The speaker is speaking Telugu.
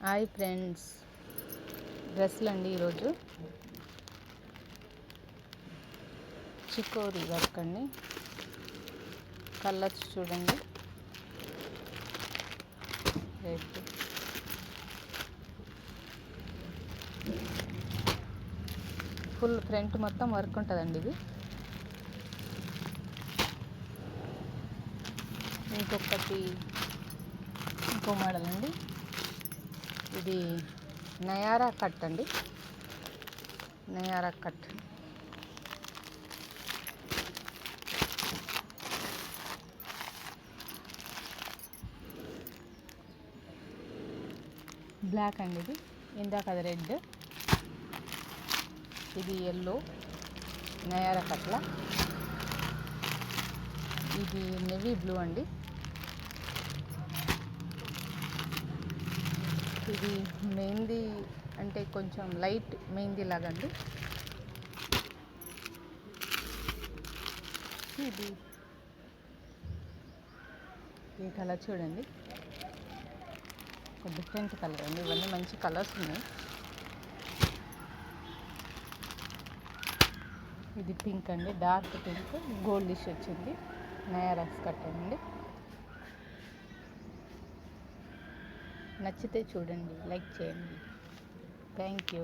హాయ్ ఫ్రెండ్స్, డ్రెస్సులు అండి. ఈరోజు చికోరీ వర్క్ అండి. కలర్స్ చూడండి, రెడ్, ఫుల్ ఫ్రంట్ మొత్తం వర్క్ ఉంటుందండి. ఇది ఇంకో మోడల్ అండి. ఇది నయారా కట్ అండి. నయారా కట్ బ్లాక్ అండి. ఇది ఇందాక అది రెడ్, ఇది ఎల్లో నయారా కట్ల. ఇది నెవీ బ్లూ అండి. ఇది మెహందీ అంటే కొంచెం లైట్ మెహందీ లాగా అండి. ఇది ఈ కలర్ చూడండి, ఒక డిఫరెంట్ కలర్ అండి. ఇవన్నీ మంచి కలర్స్ ఉన్నాయి. ఇది పింక్ అండి, డార్క్ పింక్, గోల్డిష్ వచ్చింది. నయారాస్ కట్ అండి. నచ్చితే చూడండి, లైక్ చేయండి. Thank you.